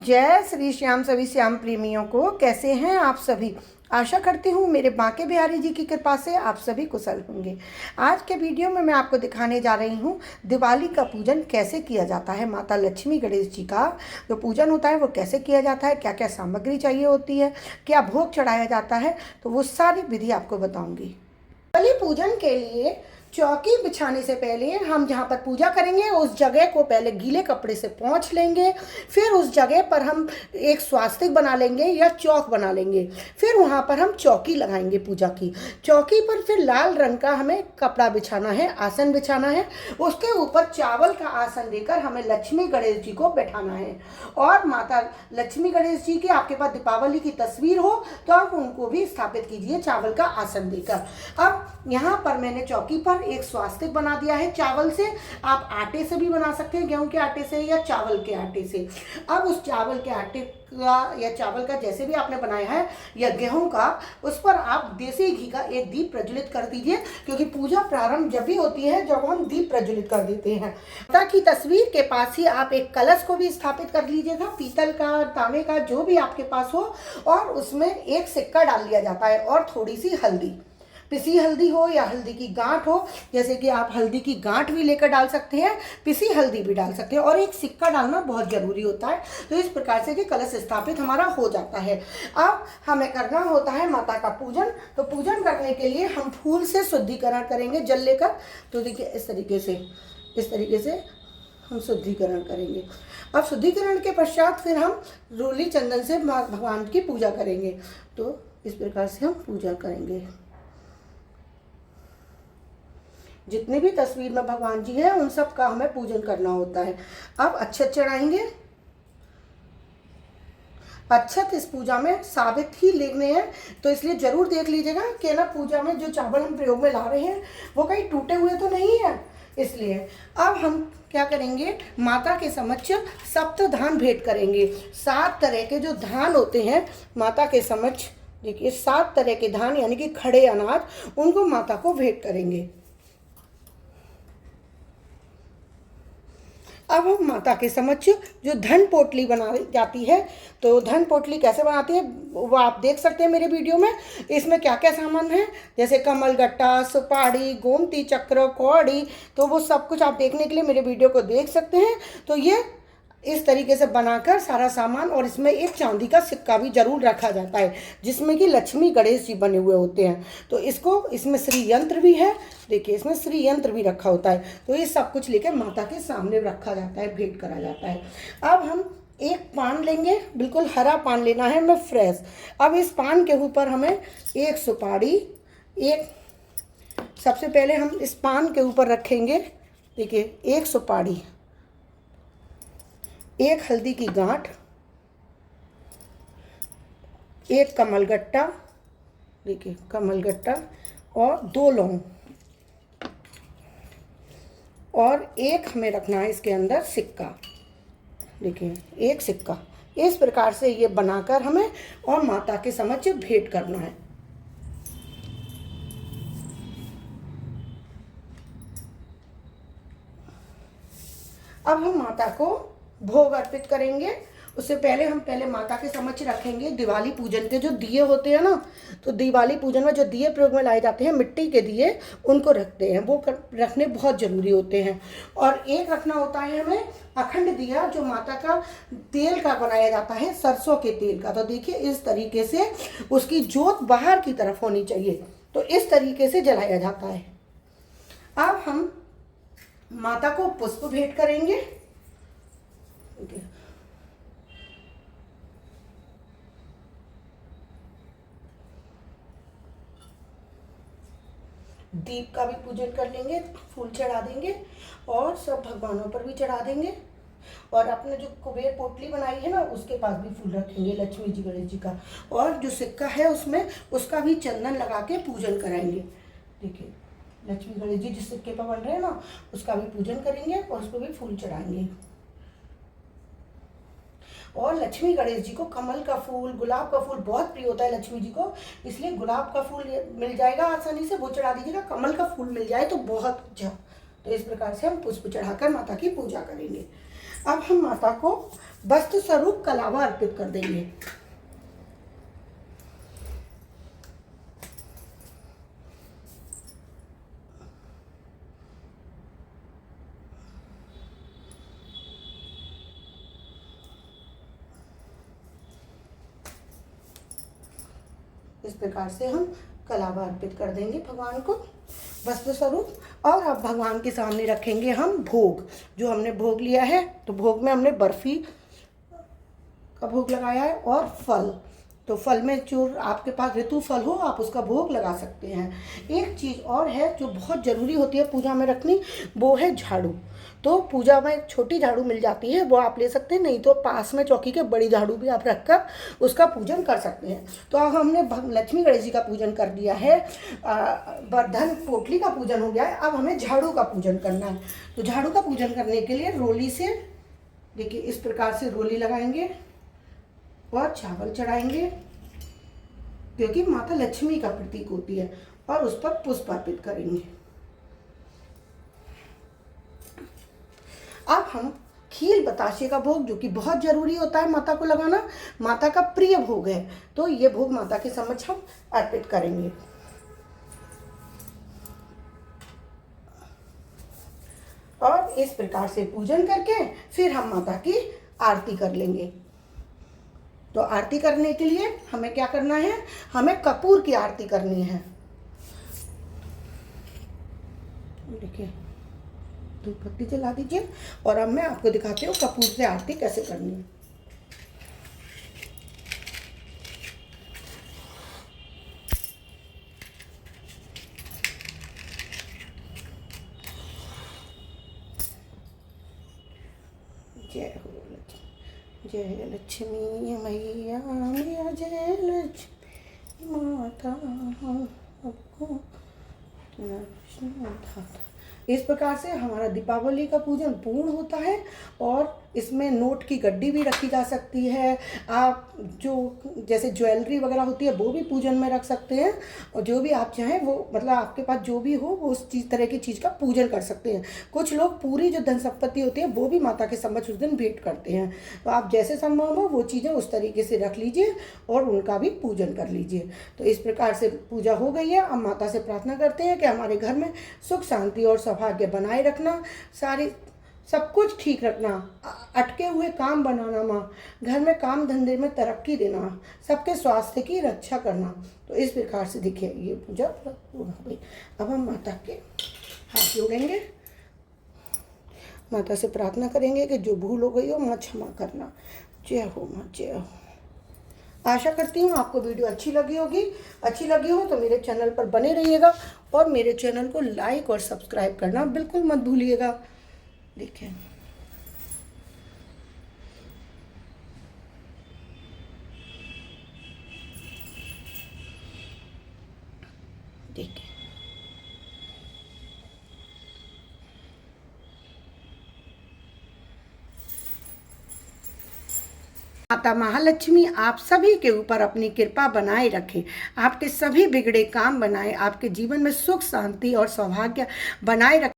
जय श्री श्याम सभी श्याम प्रेमियों को। कैसे हैं आप सभी? आशा करती हूँ मेरे बांके बिहारी जी की कृपा से आप सभी कुशल होंगे। आज के वीडियो में मैं आपको दिखाने जा रही हूँ दिवाली का पूजन कैसे किया जाता है। माता लक्ष्मी गणेश जी का जो पूजन होता है वो कैसे किया जाता है, क्या क्या सामग्री चाहिए होती है, क्या भोग चढ़ाया जाता है, तो वो सारी विधि आपको बताऊँगी। दिवाली पूजन के लिए चौकी बिछाने से पहले हम जहाँ पर पूजा करेंगे उस जगह को पहले गीले कपड़े से पोंछ लेंगे। फिर उस जगह पर हम एक स्वास्तिक बना लेंगे या चौक बना लेंगे। फिर वहाँ पर हम चौकी लगाएंगे पूजा की। चौकी पर फिर लाल रंग का हमें कपड़ा बिछाना है, आसन बिछाना है। उसके ऊपर चावल का आसन देकर हमें लक्ष्मी गणेश जी को बैठाना है। और माता लक्ष्मी गणेश जी की आपके पास दीपावली की तस्वीर हो तो आप उनको भी स्थापित कीजिए चावल का आसन देकर। अब यहाँ पर मैंने चौकी पर एक स्वास्तिक बना दिया है चावल से। आप आटे से भी बना सकते हैं, गेहूं के आटे से या चावल के आटे से। अब उस चावल के आटे का या चावल का जैसे भी आपने बनाया है या गेहूं का, उस पर आप देसी घी का एक दीप प्रज्वलित कर दीजिए, क्योंकि पूजा प्रारंभ जब भी होती है जब हम दीप प्रज्वलित कर देते हैं। माता की तस्वीर के पास ही आप एक कलश को भी स्थापित कर लीजिएगा, पीतल का, तांबे का, जो भी आपके पास हो। और उसमें एक सिक्का डाल दिया जाता है और थोड़ी सी हल्दी, पिसी हल्दी हो या हल्दी की गांठ हो, जैसे कि आप हल्दी की गांठ भी लेकर डाल सकते हैं, पिसी हल्दी भी डाल सकते हैं, और एक सिक्का डालना बहुत ज़रूरी होता है। तो इस प्रकार से कि कलश स्थापित हमारा हो जाता है। अब हमें करना होता है माता का पूजन। तो पूजन करने के लिए हम फूल से शुद्धिकरण करेंगे जल लेकर। तो देखिए इस तरीके से हम शुद्धिकरण करेंगे। अब शुद्धिकरण के पश्चात फिर हम रोली चंदन से भगवान की पूजा करेंगे। तो इस प्रकार से हम पूजा करेंगे। जितने भी तस्वीर में भगवान जी हैं उन सब का हमें पूजन करना होता है। अब अक्षत चढ़ाएंगे। अक्षत इस पूजा में साबित ही लेने हैं, तो इसलिए जरूर देख लीजिएगा कि ना पूजा में जो चावल हम प्रयोग में ला रहे हैं वो कहीं टूटे हुए तो नहीं है। इसलिए अब हम क्या करेंगे, माता के समक्ष सप्त धान भेंट करेंगे। 7 तरह के जो धान होते हैं माता के समक्ष, देखिए 7 तरह के धान यानी कि खड़े अनाज, उनको माता को भेंट करेंगे। अब हम माता के समक्ष जो धन पोटली बनाई जाती है, तो धन पोटली कैसे बनाती है वो आप देख सकते हैं मेरे वीडियो में। इसमें क्या क्या सामान है, जैसे कमल गट्टा, सुपारी, गोमती चक्र, कौड़ी, तो वो सब कुछ आप देखने के लिए मेरे वीडियो को देख सकते हैं। तो ये इस तरीके से बनाकर सारा सामान, और इसमें एक चांदी का सिक्का भी जरूर रखा जाता है जिसमें कि लक्ष्मी गणेश जी बने हुए होते हैं। तो इसमें श्री यंत्र भी है, देखिए इसमें श्री यंत्र भी रखा होता है। तो ये सब कुछ लेकर माता के सामने रखा जाता है, भेंट करा जाता है। अब हम एक पान लेंगे, बिल्कुल हरा पान लेना है, मैं फ्रेश। अब इस पान के ऊपर हमें एक सुपारी, सबसे पहले हम इस पान के ऊपर रखेंगे, देखिए एक सुपारी, एक हल्दी की गांठ, एक कमलगट्टा, देखिए कमलगट्टा, और 2 लौंग, और एक हमें रखना है इसके अंदर सिक्का, देखिए एक सिक्का। इस प्रकार से ये बनाकर हमें और माता के समक्ष भेंट करना है। अब हम माता को भोग अर्पित करेंगे। उससे पहले हम माता के समक्ष रखेंगे दिवाली पूजन के जो दिए होते हैं ना, तो दिवाली पूजन में जो दिए प्रयोग में लाए जाते हैं मिट्टी के दिए, उनको रखते हैं, वो रखने बहुत ज़रूरी होते हैं। और एक रखना होता है हमें अखंड दिया, जो माता का तेल का बनाया जाता है, सरसों के तेल का। तो देखिए इस तरीके से उसकी जोत बाहर की तरफ होनी चाहिए, तो इस तरीके से जलाया जाता है। अब हम माता को पुष्प भेंट करेंगे। दीप का भी पूजन कर लेंगे, फूल चढ़ा देंगे और सब भगवानों पर भी चढ़ा देंगे। और अपने जो कुबेर पोटली बनाई है ना उसके पास भी फूल रखेंगे लक्ष्मी जी गणेश जी का। और जो सिक्का है उसमें उसका भी चंदन लगा के पूजन कराएंगे। देखिए लक्ष्मी गणेश जी जिस सिक्के पर बन रहे हैं ना उसका भी पूजन करेंगे और उसको भी फूल चढ़ाएंगे। और लक्ष्मी गणेश जी को कमल का फूल, गुलाब का फूल बहुत प्रिय होता है लक्ष्मी जी को, इसलिए गुलाब का फूल मिल जाएगा आसानी से, वो चढ़ा दीजिएगा। कमल का फूल मिल जाए तो बहुत अच्छा। तो इस प्रकार से हम पुष्प चढ़ाकर माता की पूजा करेंगे। अब हम माता को वस्तु स्वरूप कलावा अर्पित कर देंगे। इस प्रकार से हम कलावा अर्पित कर देंगे भगवान को वस्तु स्वरूप। और अब भगवान के सामने रखेंगे हम भोग। जो हमने भोग लिया है, तो भोग में हमने बर्फी का भोग लगाया है और फल। तो फल में जो आपके पास ऋतु फल हो, आप उसका भोग लगा सकते हैं। एक चीज़ और है जो बहुत ज़रूरी होती है पूजा में रखनी, वो है झाड़ू। तो पूजा में एक छोटी झाड़ू मिल जाती है, वो आप ले सकते हैं, नहीं तो पास में चौकी के बड़ी झाड़ू भी आप रखकर उसका पूजन कर सकते हैं। तो अब हमने लक्ष्मी गणेश जी का पूजन कर दिया है, धन पोटली का पूजन हो गया है। अब हमें झाड़ू का पूजन करना है। तो झाड़ू का पूजन करने के लिए रोली से, देखिए इस प्रकार से रोली लगाएंगे और चावल चढ़ाएंगे, क्योंकि माता लक्ष्मी का प्रतीक होती है, और उस पर पुष्प अर्पित करेंगे। अब हम खील बताशे का भोग, जो कि बहुत जरूरी होता है माता को लगाना, माता का प्रिय भोग है, तो ये भोग माता के समक्ष हम अर्पित करेंगे। और इस प्रकार से पूजन करके फिर हम माता की आरती कर लेंगे। तो आरती करने के लिए हमें क्या करना है, हमें कपूर की आरती करनी है। देखिए धूप बत्ती जला दीजिए, और अब मैं आपको दिखाती हूँ कपूर से आरती कैसे करनी है। जय हो जय लक्ष्मी मैया मैया, जय लक्ष्मी माता आपको इस प्रकार से हमारा दीपावली का पूजन पूर्ण होता है। और इसमें नोट की गड्डी भी रखी जा सकती है। आप जो जैसे ज्वेलरी वगैरह होती है वो भी पूजन में रख सकते हैं, और जो भी आप चाहें वो, मतलब आपके पास जो भी हो वो उस तरह की चीज़ का पूजन कर सकते हैं। कुछ लोग पूरी जो धन संपत्ति होती है वो भी माता के समक्ष उस दिन भेंट करते हैं। तो आप जैसे संभव हो वो चीज़ें उस तरीके से रख लीजिए और उनका भी पूजन कर लीजिए। तो इस प्रकार से पूजा हो गई है। अब माता से प्रार्थना करते हैं कि हमारे घर में सुख शांति और सौभाग्य बनाए रखना, सब कुछ ठीक रखना, अटके हुए काम बनाना, माँ घर में काम धंधे में तरक्की देना, सबके स्वास्थ्य की रक्षा करना। तो इस प्रकार से देखिए ये पूजा पूर्ण हो गई। अब हम माता के हाथ जोड़ेंगे, माता से प्रार्थना करेंगे कि जो भूल हो गई हो माँ क्षमा करना। जय हो माँ, जय हो। आशा करती हूँ आपको वीडियो अच्छी लगी होगी। अच्छी लगी हो तो मेरे चैनल पर बने रहिएगा, और मेरे चैनल को लाइक और सब्सक्राइब करना बिल्कुल मत भूलिएगा। देखिए देखिए माता महालक्ष्मी आप सभी के ऊपर अपनी कृपा बनाए रखे, आपके सभी बिगड़े काम बनाए, आपके जीवन में सुख शांति और सौभाग्य बनाए रखे।